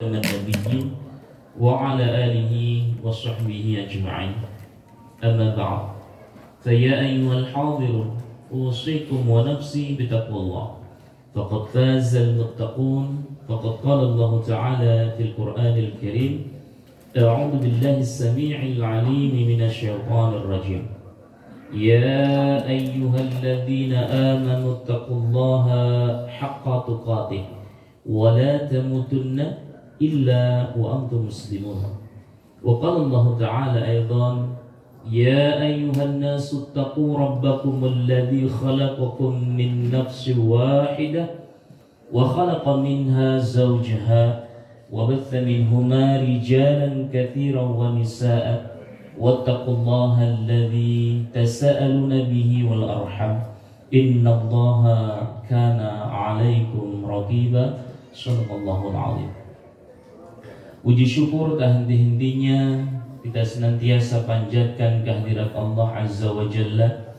النبيين وعلى آله وصحبه أجمعين. أما بعد، فيا أيها الحاضر أوصيكم ونفسي بتقوى الله، فقد فاز المتقون. فقد قال الله تعالى في القرآن الكريم: أعوذ بالله السميع العليم من الشيطان الرجيم. يا أيها الذين آمنوا اتقوا الله حق تقاته ولا تموتن إلا وأنتم مسلمون. وقال الله تعالى أيضا: يا أيها الناس اتقوا ربكم الذي خلقكم من نفس واحدة وخلق منها زوجها وبث منهما رجالا كثيرا ونساء واتقوا الله الذي تساءلون به والأرحام إن الله كان عليكم رقيبا. Sallallahu alaihi. Puji syukur tak henti-hentinya kita senantiasa panjatkan kehadirat Allah Azza wa Jalla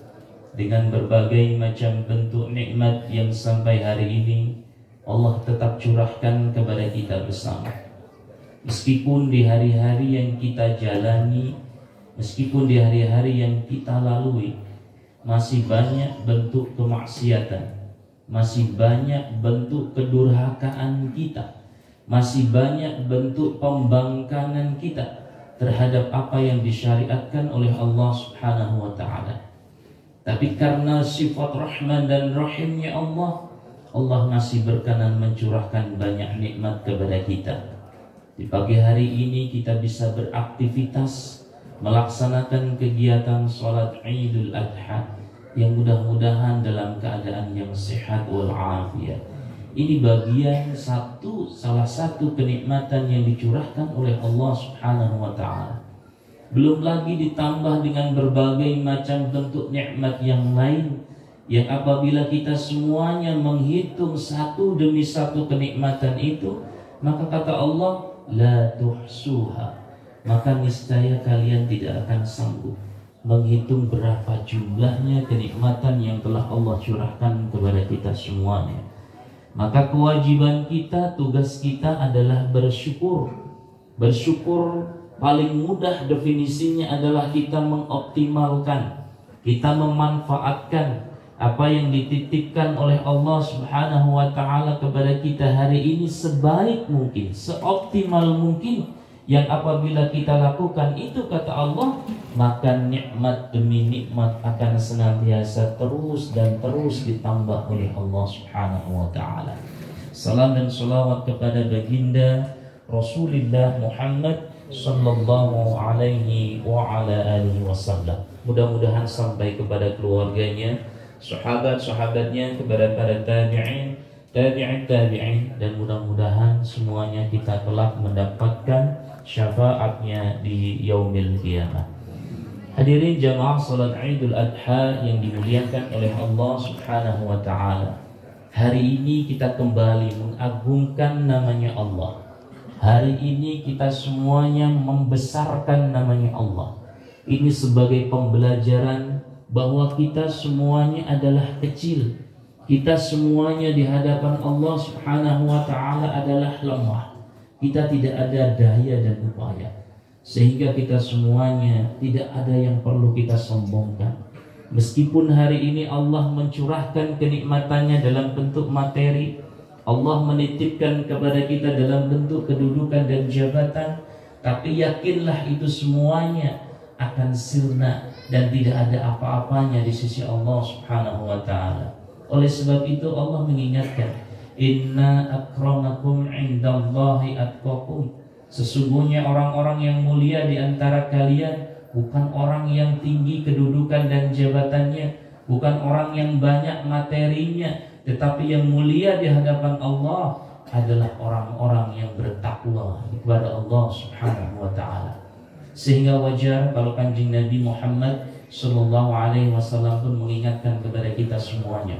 dengan berbagai macam bentuk nikmat yang sampai hari ini Allah tetap curahkan kepada kita bersama. Meskipun di hari-hari yang kita jalani, meskipun di hari-hari yang kita lalui masih banyak bentuk kemaksiatan, masih banyak bentuk kedurhakaan kita, masih banyak bentuk pembangkangan kita terhadap apa yang disyariatkan oleh Allah Subhanahu wa ta'ala. Tapi karena sifat Rahman dan Rahimnya Allah, Allah masih berkenan mencurahkan banyak nikmat kepada kita. Di pagi hari ini kita bisa beraktivitas, melaksanakan kegiatan sholat Idul Adha yang mudah-mudahan dalam keadaan yang sehat walafiat. Ini bagian salah satu kenikmatan yang dicurahkan oleh Allah Subhanahu wa ta'ala. Belum lagi ditambah dengan berbagai macam bentuk nikmat yang lain yang apabila kita semuanya menghitung satu demi satu kenikmatan itu, maka kata Allah, la tuhsuha, maka niscaya kalian tidak akan sanggup menghitung berapa jumlahnya kenikmatan yang telah Allah curahkan kepada kita semuanya. Maka kewajiban kita, tugas kita adalah bersyukur. Bersyukur paling mudah definisinya adalah kita mengoptimalkan, kita memanfaatkan apa yang dititipkan oleh Allah Subhanahu wa ta'ala kepada kita hari ini sebaik mungkin, seoptimal mungkin. Yang apabila kita lakukan itu, kata Allah, maka nikmat demi nikmat akan senantiasa terus dan terus ditambah oleh Allah Subhanahu wa ta'ala. Salam dan salawat kepada baginda Rasulullah Muhammad sallallahu alaihi wa ala alihi wasallam. Mudah-mudahan sampai kepada keluarganya, sahabat-sahabatnya, kepada para tabi'in, tabi'in, dan mudah-mudahan semuanya kita telah mendapatkan syafaatnya di yaumil qiyamah. Hadirin jamaah salat Idul Adha yang dimuliakan oleh Allah Subhanahu wa ta'ala. Hari ini kita kembali mengagungkan namanya Allah. Hari ini kita semuanya membesarkan namanya Allah. Ini sebagai pembelajaran bahwa kita semuanya adalah kecil. Kita semuanya di hadapan Allah Subhanahu wa ta'ala adalah lemah. Kita tidak ada daya dan upaya, sehingga kita semuanya tidak ada yang perlu kita sombongkan. Meskipun hari ini Allah mencurahkan kenikmatannya dalam bentuk materi, Allah menitipkan kepada kita dalam bentuk kedudukan dan jabatan, tapi yakinlah itu semuanya akan sirna dan tidak ada apa-apanya di sisi Allah Subhanahu wa ta'ala. Oleh sebab itu Allah mengingatkan, inna akramakum indallahi atqakum. Sesungguhnya orang-orang yang mulia di antara kalian bukan orang yang tinggi kedudukan dan jabatannya, bukan orang yang banyak materinya, tetapi yang mulia di hadapan Allah adalah orang-orang yang bertakwa kepada Allah Subhanahu wa ta'ala. Sehingga wajar kalau Kanjeng Nabi Muhammad sallallahu alaihi wasallam pun mengingatkan kepada kita semuanya,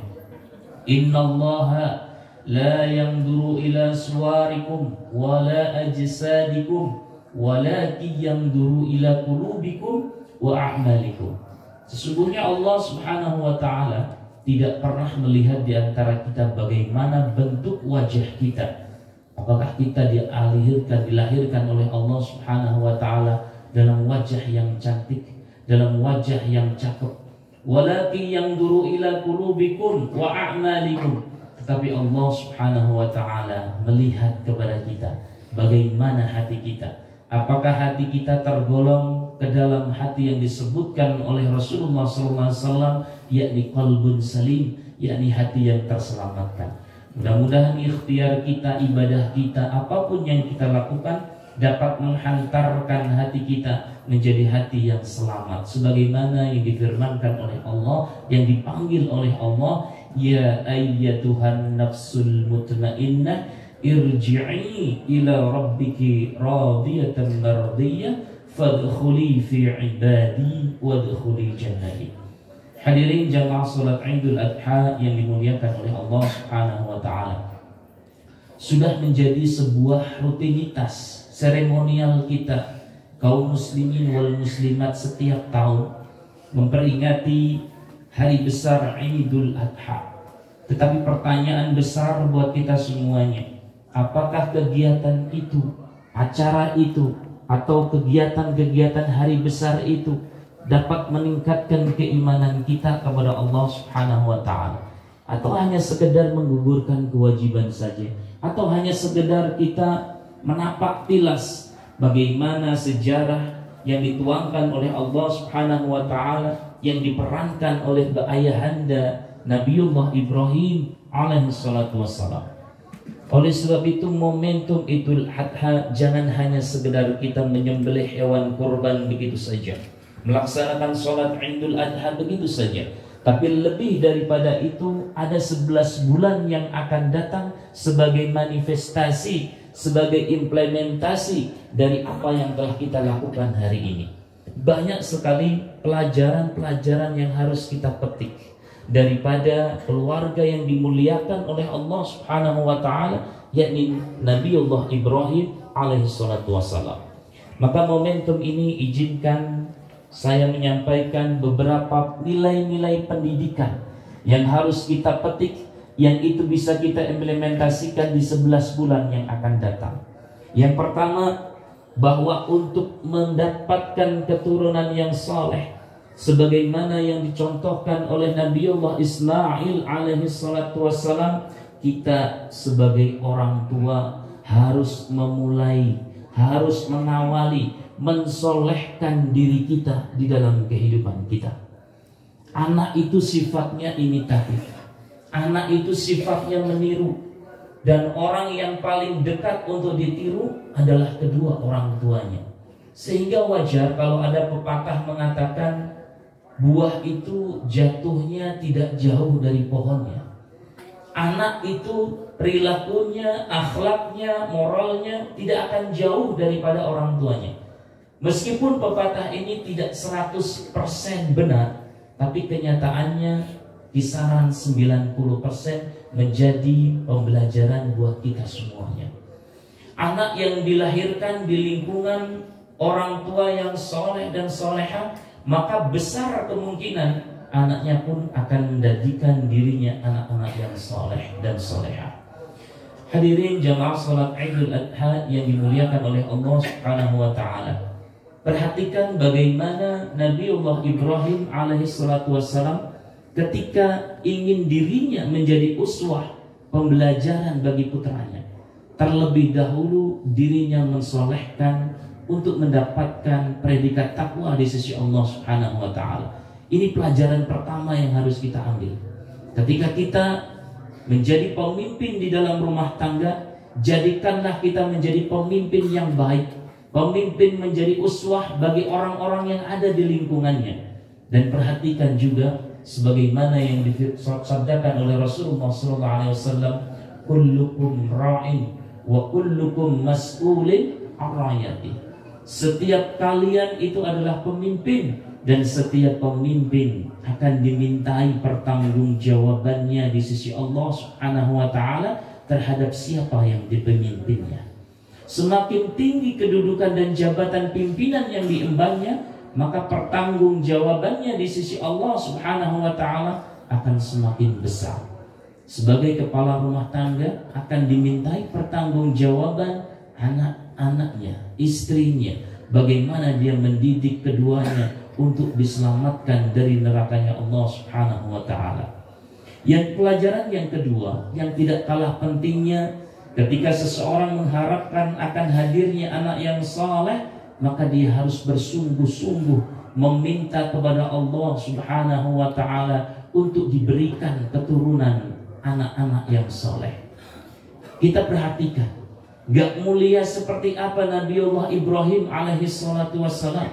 innallaha la yanzuru ila suwarikum wala ajsadikum walakin yanzuru ila qulubikum wa a'malikum. Sesungguhnya Allah Subhanahu wa ta'ala tidak pernah melihat di antara kita bagaimana bentuk wajah kita, Apakah kita dilahirkan oleh Allah Subhanahu wa taala dalam wajah yang cantik, dalam wajah yang cakep? Walaki yanzuru ila qulubikum wa a'malikum. Tetapi Allah Subhanahu wa taala melihat kepada kita, bagaimana hati kita. Apakah hati kita tergolong ke dalam hati yang disebutkan oleh Rasulullah SAW, yakni qalbun salim, yakni hati yang terselamatkan. Mudah-mudahan ikhtiar kita, ibadah kita, apapun yang kita lakukan dapat menghantarkan hati kita menjadi hati yang selamat, sebagaimana yang difirmankan oleh Allah, yang dipanggil oleh Allah, ya ayyatuhan nafsul mutmainnah irji'i ila rabbiki radiyatan mardiyah fadkhuli fi ibadi wadkhuli jannati. Hadirin jamaah salat Idul Adha yang dimuliakan oleh Allah Subhanahu wa taala, sudah menjadi sebuah rutinitas seremonial kita kaum muslimin wal muslimat setiap tahun memperingati hari besar Idul Adha. Tetapi pertanyaan besar buat kita semuanya, apakah kegiatan itu, acara itu, atau kegiatan-kegiatan hari besar itu dapat meningkatkan keimanan kita kepada Allah Subhanahu wa taala, atau hanya sekedar menggugurkan kewajiban saja, atau hanya sekedar kita menapak tilas bagaimana sejarah yang dituangkan oleh Allah Subhanahu wa taala yang diperankan oleh ayahanda Nabiullah Ibrahim alaihi salatu wassalam. Oleh sebab itu momentum Idul Adha jangan hanya sekedar kita menyembelih hewan kurban begitu saja, melaksanakan sholat Idul Adha begitu saja, tapi lebih daripada itu ada 11 bulan yang akan datang sebagai manifestasi, sebagai implementasi dari apa yang telah kita lakukan hari ini. Banyak sekali pelajaran-pelajaran yang harus kita petik daripada keluarga yang dimuliakan oleh Allah Subhanahu wa taala, yakni Nabiullah Ibrahim alaihi salatu wassalam. Maka momentum ini izinkan saya menyampaikan beberapa nilai-nilai pendidikan yang harus kita petik, yang itu bisa kita implementasikan di 11 bulan yang akan datang. Yang pertama, bahwa untuk mendapatkan keturunan yang saleh, sebagaimana yang dicontohkan oleh Nabiullah Ismail alaihi salatu wassalam, kita sebagai orang tua harus memulai, harus mengawali, mensolehkan diri kita di dalam kehidupan kita. Anak itu sifatnya imitatif, anak itu sifatnya meniru, dan orang yang paling dekat untuk ditiru adalah kedua orang tuanya. Sehingga wajar kalau ada pepatah mengatakan buah itu jatuhnya tidak jauh dari pohonnya. Anak itu perilakunya, akhlaknya, moralnya tidak akan jauh daripada orang tuanya. Meskipun pepatah ini tidak 100% benar, tapi kenyataannya kisaran 90% menjadi pembelajaran buat kita semuanya. Anak yang dilahirkan di lingkungan orang tua yang soleh dan soleha, maka besar kemungkinan anaknya pun akan menjadikan dirinya anak-anak yang soleh dan soleha. Hadirin jamaah salat Idul Adha yang dimuliakan oleh Allah Subhanahu wa taala, perhatikan bagaimana Nabiullah Ibrahim alaihi salatu wassalam ketika ingin dirinya menjadi uswah, pembelajaran bagi putranya, terlebih dahulu dirinya mensolehkan untuk mendapatkan predikat takwa di sisi Allah Subhanahu wa taala. Ini pelajaran pertama yang harus kita ambil. Ketika kita menjadi pemimpin di dalam rumah tangga, jadikanlah kita menjadi pemimpin yang baik, pemimpin menjadi uswah bagi orang-orang yang ada di lingkungannya. Dan perhatikan juga sebagaimana yang disabdakan oleh Rasulullah SAW, kullukum ra'in wa kullukum mas'ulin an ra'iyati. Setiap kalian itu adalah pemimpin, dan setiap pemimpin akan dimintai pertanggungjawabannya di sisi Allah Subhanahu wa taala terhadap siapa yang dipemimpinnya. Semakin tinggi kedudukan dan jabatan pimpinan yang diembannya, maka pertanggungjawabannya di sisi Allah Subhanahu wa taala akan semakin besar. sebagai kepala rumah tangga akan dimintai pertanggungjawaban anak-anaknya, istrinya, bagaimana dia mendidik keduanya untuk diselamatkan dari nerakanya Allah Subhanahu wa taala. Yang pelajaran yang kedua yang tidak kalah pentingnya, ketika seseorang mengharapkan akan hadirnya anak yang saleh, maka dia harus bersungguh-sungguh meminta kepada Allah Subhanahu wa taala untuk diberikan keturunan anak-anak yang soleh. Kita perhatikan, gak mulia seperti apa Nabiullah Ibrahim alaihi salatu wassalam,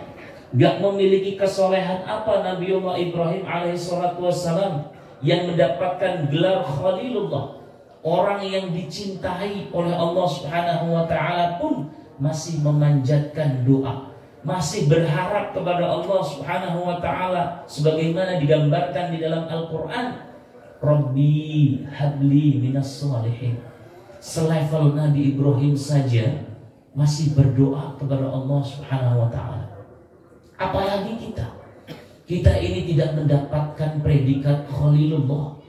gak memiliki kesolehan apa Nabiullah Ibrahim alaihi salatu wassalam yang mendapatkan gelar Khalilullah, orang yang dicintai oleh Allah Subhanahu wa taala pun masih memanjatkan doa, masih berharap kepada Allah Subhanahu wa taala sebagaimana digambarkan di dalam Al-Qur'an, Rabbi habli minas sholihin. Selevel Nabi Ibrahim saja masih berdoa kepada Allah Subhanahu wa taala. Apalagi kita ini tidak mendapatkan predikat Khalilullah,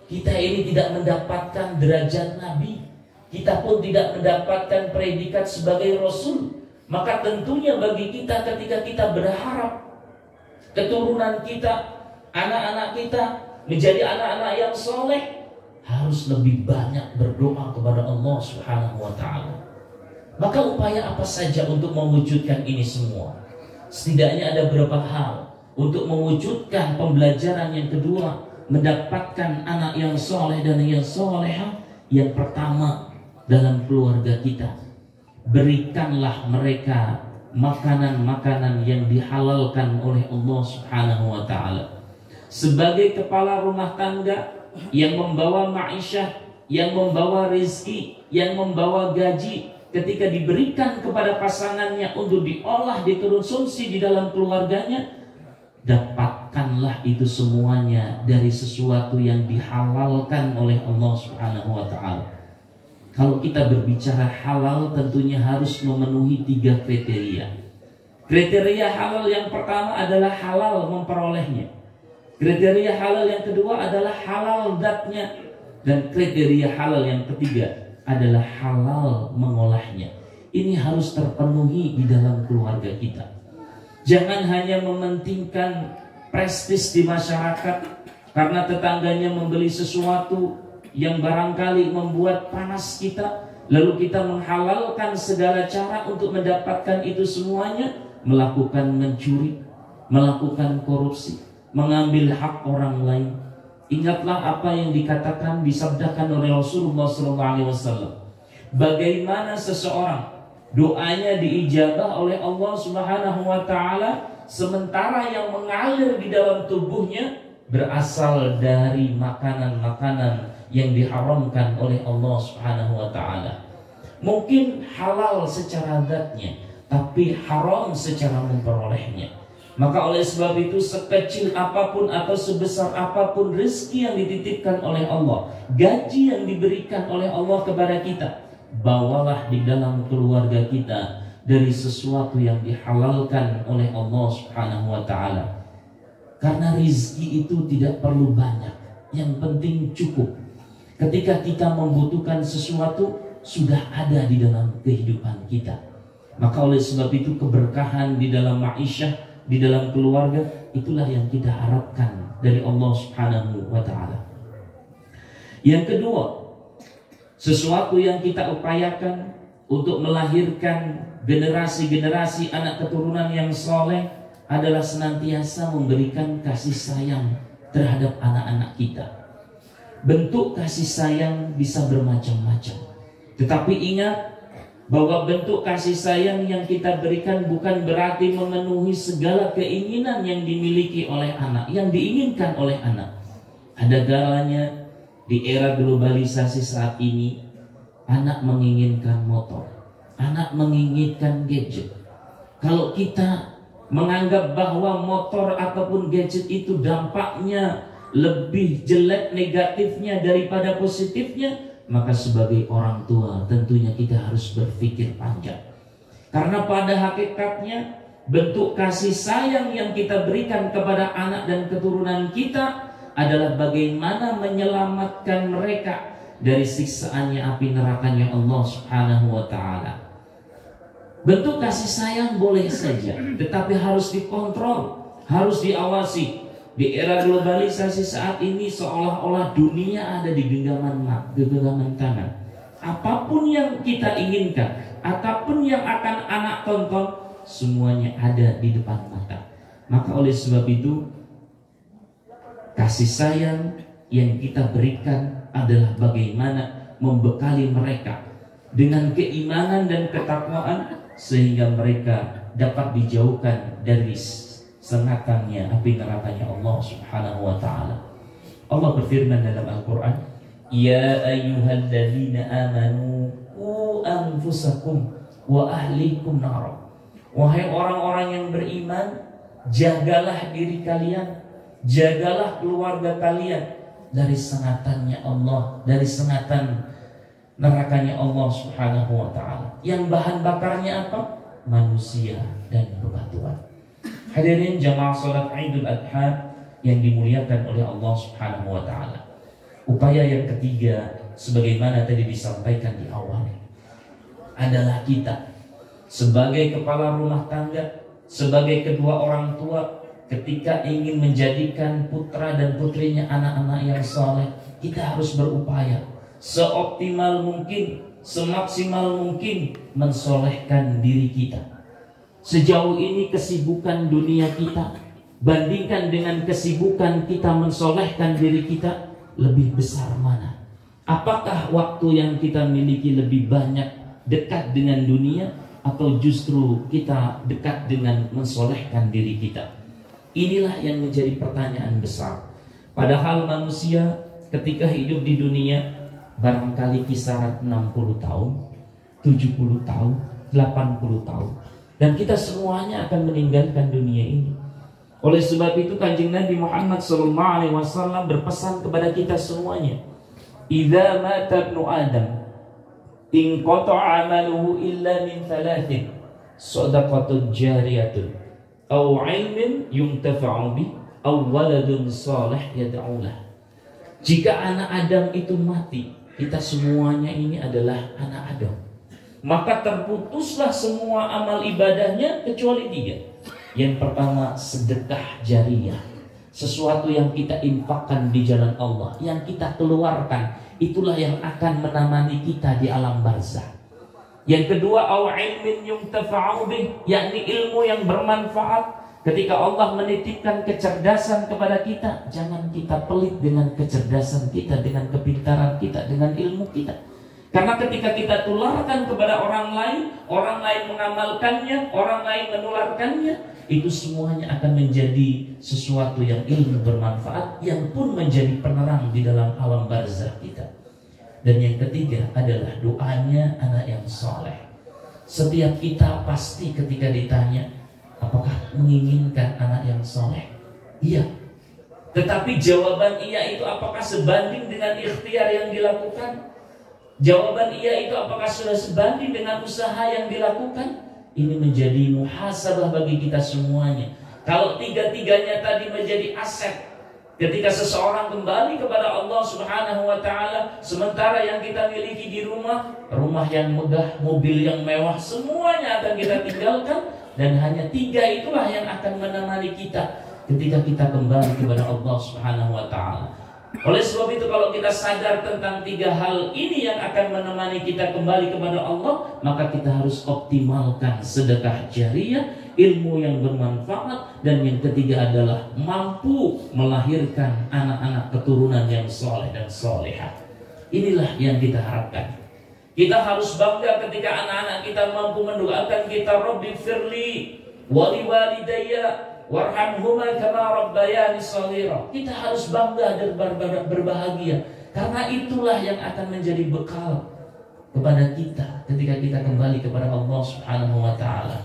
kita ini tidak mendapatkan derajat Nabi, kita pun tidak mendapatkan predikat sebagai Rasul. Maka tentunya bagi kita, ketika kita berharap keturunan kita, anak-anak kita menjadi anak-anak yang soleh, harus lebih banyak berdoa kepada Allah Subhanahu wa taala. Maka upaya apa saja untuk mewujudkan ini semua? Setidaknya ada beberapa hal untuk mewujudkan pembelajaran yang kedua, mendapatkan anak yang soleh dan yang solehah. Yang pertama, dalam keluarga kita, berikanlah mereka makanan-makanan yang dihalalkan oleh Allah Subhanahu wa taala. Sebagai kepala rumah tangga yang membawa ma'isyah, yang membawa rizki, yang membawa gaji, ketika diberikan kepada pasangannya untuk diolah, dikonsumsi di dalam keluarganya, dapatkanlah itu semuanya dari sesuatu yang dihalalkan oleh Allah Subhanahu wa taala. Kalau kita berbicara halal, tentunya harus memenuhi 3 kriteria. Kriteria halal yang pertama adalah halal memperolehnya. Kriteria halal yang kedua adalah halal zatnya. Dan kriteria halal yang ketiga adalah halal mengolahnya. Ini harus terpenuhi di dalam keluarga kita. Jangan hanya mementingkan prestis di masyarakat karena tetangganya membeli sesuatu yang barangkali membuat panas kita, lalu kita menghalalkan segala cara untuk mendapatkan itu semuanya, melakukan mencuri, melakukan korupsi, mengambil hak orang lain. Ingatlah apa yang dikatakan, disabdakan oleh Rasulullah SAW. Bagaimana seseorang doanya diijabah oleh Allah Subhanahu wa taala, sementara yang mengalir di dalam tubuhnya berasal dari makanan-makanan yang diharamkan oleh Allah Subhanahu wa taala. Mungkin halal secara zatnya, tapi haram secara memperolehnya. Maka oleh sebab itu, sekecil apapun atau sebesar apapun rezeki yang dititipkan oleh Allah, gaji yang diberikan oleh Allah kepada kita, bawalah di dalam keluarga kita dari sesuatu yang dihalalkan oleh Allah Subhanahu wa taala. Karena rizki itu tidak perlu banyak, yang penting cukup. Ketika kita membutuhkan sesuatu, sudah ada di dalam kehidupan kita. Maka oleh sebab itu, keberkahan di dalam ma'isyah, di dalam keluarga, itulah yang kita harapkan dari Allah Subhanahu wa ta'ala. Yang kedua, sesuatu yang kita upayakan untuk melahirkan generasi-generasi anak keturunan yang soleh adalah senantiasa memberikan kasih sayang terhadap anak-anak kita. Bentuk kasih sayang bisa bermacam-macam, tetapi ingat bahwa bentuk kasih sayang yang kita berikan bukan berarti memenuhi segala keinginan yang dimiliki oleh anak, yang diinginkan oleh anak. Ada kalanya di era globalisasi saat ini, anak menginginkan motor, anak menginginkan gadget. Kalau kita menganggap bahwa motor ataupun gadget itu dampaknya lebih jelek negatifnya daripada positifnya, maka sebagai orang tua tentunya kita harus berpikir panjang. Karena pada hakikatnya bentuk kasih sayang yang kita berikan kepada anak dan keturunan kita adalah bagaimana menyelamatkan mereka dari siksaannya api nerakanya Allah Subhanahu wa ta'ala. Bentuk kasih sayang boleh saja, tetapi harus dikontrol, harus diawasi. Di era globalisasi saat ini seolah-olah dunia ada di genggaman tangan. Apapun yang kita inginkan, apapun yang akan anak tonton, semuanya ada di depan mata. Maka oleh sebab itu, kasih sayang yang kita berikan adalah bagaimana membekali mereka dengan keimanan dan ketakwaan, sehingga mereka dapat dijauhkan dari sengatannya api nerakanya Allah Subhanahu wa ta'ala. Allah berfirman dalam Al-Quran, Ya ayyuhalladzina amanu qu anfusakum wa ahlikum nar. Wahai orang-orang yang beriman, jagalah diri kalian, jagalah keluarga kalian dari sengatannya Allah, dari sengatan nerakanya Allah Subhanahu wa ta'ala. Yang bahan bakarnya apa? Manusia dan bebatuan. Hadirin jamaah salat Idul Adha yang dimuliakan oleh Allah Subhanahu wa ta'ala. Upaya yang ketiga, sebagaimana tadi disampaikan di awal, adalah kita sebagai kepala rumah tangga, sebagai kedua orang tua, ketika ingin menjadikan putra dan putrinya anak-anak yang saleh, kita harus berupaya seoptimal mungkin, semaksimal mungkin mensolehkan diri kita. Sejauh ini kesibukan dunia kita bandingkan dengan kesibukan kita mensolehkan diri kita, lebih besar mana? Apakah waktu yang kita miliki lebih banyak dekat dengan dunia, atau justru kita dekat dengan mensolehkan diri kita? Inilah yang menjadi pertanyaan besar. Padahal manusia ketika hidup di dunia barangkali kisaran 60 tahun, 70 tahun, 80 tahun. Dan kita semuanya akan meninggalkan dunia ini. Oleh sebab itu Kanjeng Nabi Muhammad SAW berpesan kepada kita semuanya, Idza mata ibnu Adam inqata'a amaluhu illa min thalathin, shadaqatun jariyatun, aw ilmin yuntafa'u bih, aw waladun salih yad'u lah. Jika anak Adam itu mati, kita semuanya ini adalah anak Adam, maka terputuslah semua amal ibadahnya kecuali 3. Yang pertama, sedekah jariyah, sesuatu yang kita infakkan di jalan Allah, yang kita keluarkan, itulah yang akan menemani kita di alam barzah. Yang kedua, au ilmin yuntafa'u bih, yakni ilmu yang bermanfaat. Ketika Allah menitipkan kecerdasan kepada kita, jangan kita pelit dengan kecerdasan kita, dengan kepintaran kita, dengan ilmu kita. Karena ketika kita tularkan kepada orang lain mengamalkannya, orang lain menularkannya, itu semuanya akan menjadi sesuatu yang ilmu bermanfaat, yang pun menjadi penerang di dalam alam barzah kita. Dan yang ketiga adalah doanya anak yang soleh. Setiap kita pasti ketika ditanya, apakah menginginkan anak yang soleh? Iya. Tetapi jawaban iya itu apakah sebanding dengan ikhtiar yang dilakukan? Jawaban iya itu apakah sudah sebanding dengan usaha yang dilakukan? Ini menjadi muhasabah bagi kita semuanya. Kalau tiga-tiganya tadi menjadi aset, ketika seseorang kembali kepada Allah Subhanahu wa ta'ala, sementara yang kita miliki di rumah yang megah, mobil yang mewah, semuanya akan kita tinggalkan, dan hanya 3 itulah yang akan menemani kita ketika kita kembali kepada Allah Subhanahu wa ta'ala. Oleh sebab itu, kalau kita sadar tentang 3 hal ini yang akan menemani kita kembali kepada Allah, maka kita harus optimalkan sedekah jariyah, ilmu yang bermanfaat, dan yang ketiga adalah mampu melahirkan anak-anak keturunan yang soleh dan solehah. Inilah yang kita harapkan. Kita harus bangga ketika anak-anak kita mampu mendoakan kita, Rabbi firli wali walidayya warhamhuma kama rabbayani shaghira. Kita harus bangga dan berbahagia, karena itulah yang akan menjadi bekal kepada kita ketika kita kembali kepada Allah Subhanahu wa ta'ala.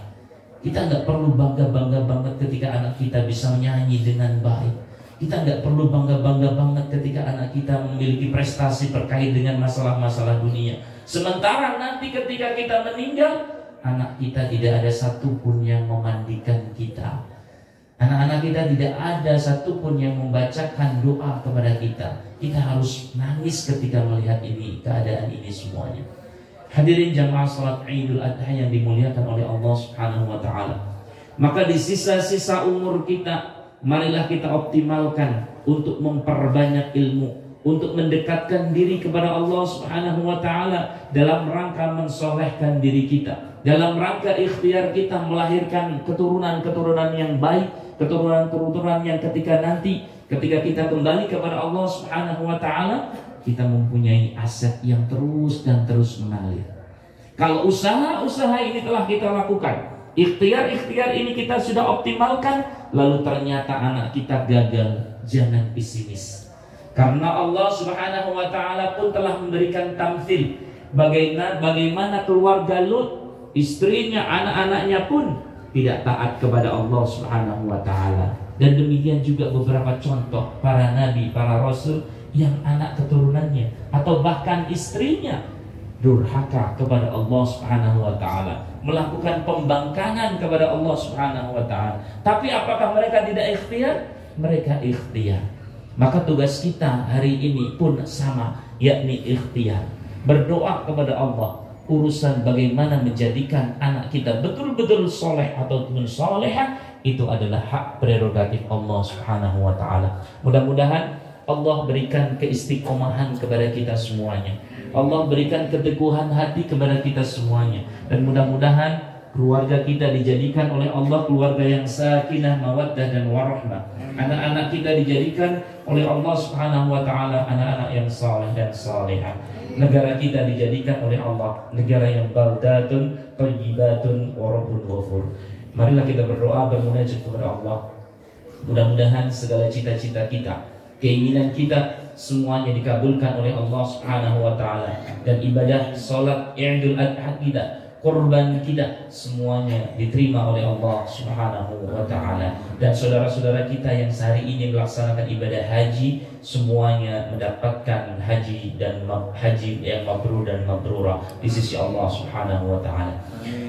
Kita nggak perlu bangga-bangga banget ketika anak kita bisa menyanyi dengan baik. Kita nggak perlu bangga-bangga banget ketika anak kita memiliki prestasi terkait dengan masalah-masalah dunia. Sementara nanti ketika kita meninggal, anak kita tidak ada satupun yang memandikan kita, Anak-anak kita tidak ada satupun yang membacakan doa kepada kita. Kita harus nangis ketika melihat ini, keadaan ini semuanya. Hadirin jamaah salat Idul Adha yang dimuliakan oleh Allah Subhanahu wa taala. Maka di sisa-sisa umur kita, marilah kita optimalkan untuk memperbanyak ilmu, untuk mendekatkan diri kepada Allah Subhanahu wa taala dalam rangka mensolehkan diri kita, dalam rangka ikhtiar kita melahirkan keturunan-keturunan yang baik, keturunan-keturunan yang ketika kita kembali kepada Allah Subhanahu wa taala, kita mempunyai aset yang terus dan terus mengalir. Kalau usaha-usaha ini telah kita lakukan, ikhtiar-ikhtiar ini kita sudah optimalkan, lalu ternyata anak kita gagal, jangan pesimis. Karena Allah Subhanahu wa taala pun telah memberikan tamthil bagaimana keluarga Lut, istrinya, anak-anaknya pun tidak taat kepada Allah Subhanahu wa taala. Dan demikian juga beberapa contoh para nabi, para rasul yang anak keturunannya atau bahkan istrinya durhaka kepada Allah Subhanahu wa taala, melakukan pembangkangan kepada Allah Subhanahu wa taala. Tapi apakah mereka tidak ikhtiar? Mereka ikhtiar. Maka tugas kita hari ini pun sama, yakni ikhtiar. Berdoa kepada Allah, urusan bagaimana menjadikan anak kita betul-betul soleh ataupun solehah, itu adalah hak prerogatif Allah Subhanahu wa taala. Mudah-mudahan Allah berikan keistiqomahan kepada kita semuanya. Allah berikan keteguhan hati kepada kita semuanya. Dan mudah-mudahan keluarga kita dijadikan oleh Allah keluarga yang sakinah, mawaddah dan warahmah. Anak-anak kita dijadikan oleh Allah Subhanahu wa taala anak-anak yang saleh dan salihah. Negara kita dijadikan oleh Allah negara yang baldatun thayyibatun wa rabbun ghafur. Marilah kita berdoa bermunajat kepada Allah. Mudah-mudahan segala cita-cita kita, keinginan kita semuanya dikabulkan oleh Allah Subhanahu wa taala, dan ibadah salat Idul Adha kita, kurban kita, semuanya diterima oleh Allah Subhanahu wa taala. Dan saudara-saudara kita yang sehari ini melaksanakan ibadah haji, semuanya mendapatkan haji yang mabrur dan mabrurah di sisi Allah Subhanahu wa taala.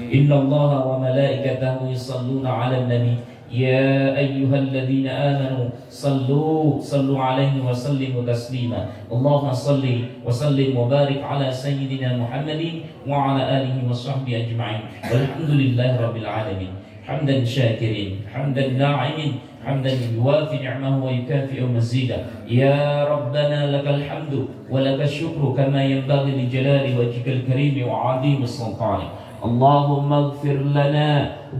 Innallaha wa malaikatahu yusalluna 'alan nabi يا أيها الذين آمنوا صلوا عليه وسلموا تسليما اللهم صل وسلم وبارك على سيدنا محمد وعلى آله وصحبه أجمعين والحمد لله رب العالمين حمدا شاكرين حمدا ناعمين حمدا يوافي نعمه ويكافئ مزيدا يا ربنا لك الحمد ولك الشكر كما ينبغي لجلال وجهك الكريم وعظيم سلطانك اللهم اغفر لنا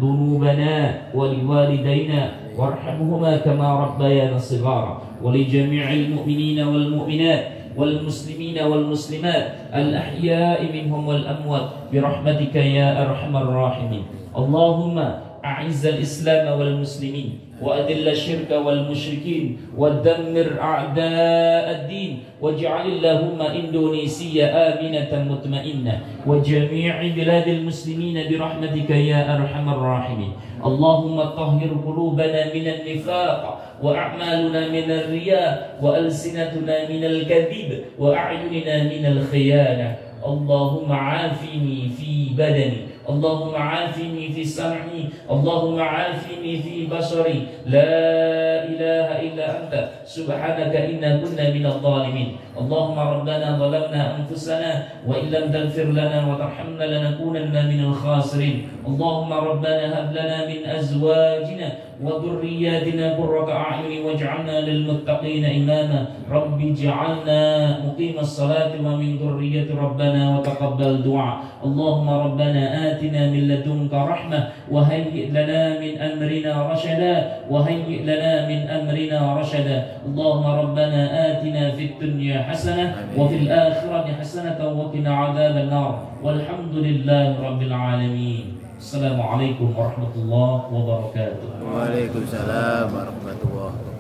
ذنوبنا ولوالدينا وارحمهما كما ربيانا صغارا ولجميع المؤمنين والمؤمنات والمسلمين والمسلمات الأحياء منهم والأموات برحمتك يا أرحم الراحمين اللهم أعز الإسلام والمسلمين وأذل الشرك والمشركين ودمر أعداء الدين واجعل اللهم إندونيسيا آمنة مطمئنة وجميع بلاد المسلمين برحمتك يا أرحم الراحمين اللهم طهر قلوبنا من النفاق وأعمالنا من الرياء وألسنتنا من الكذب وأعيننا من الخيانة اللهم عافني في بدني اللهم عافني في سمعي اللهم عافني في بصري لا إله إلا أنت سبحانك إنا كنا من الظالمين اللهم ربنا ظلمنا أنفسنا وإن لم تغفر لنا وترحمنا لنكونن من الخاسرين اللهم ربنا هب لنا من أزواجنا وذرياتنا قرة أعين واجعلنا للمتقين إماما رب اجعلنا مقيم الصلاة ومن ذرية ربنا وتقبل دعاء اللهم ربنا آتنا من لدنك رحمة وهيئ لنا من أمرنا رشدا وهيئ لنا من أمرنا رشدا اللهم ربنا آتنا في الدنيا حسنة وفي الآخرة حسنة وقنا عذاب النار والحمد لله رب العالمين. Assalamualaikum warahmatullahi wabarakatuh. Waalaikumsalam warahmatullahi wabarakatuh.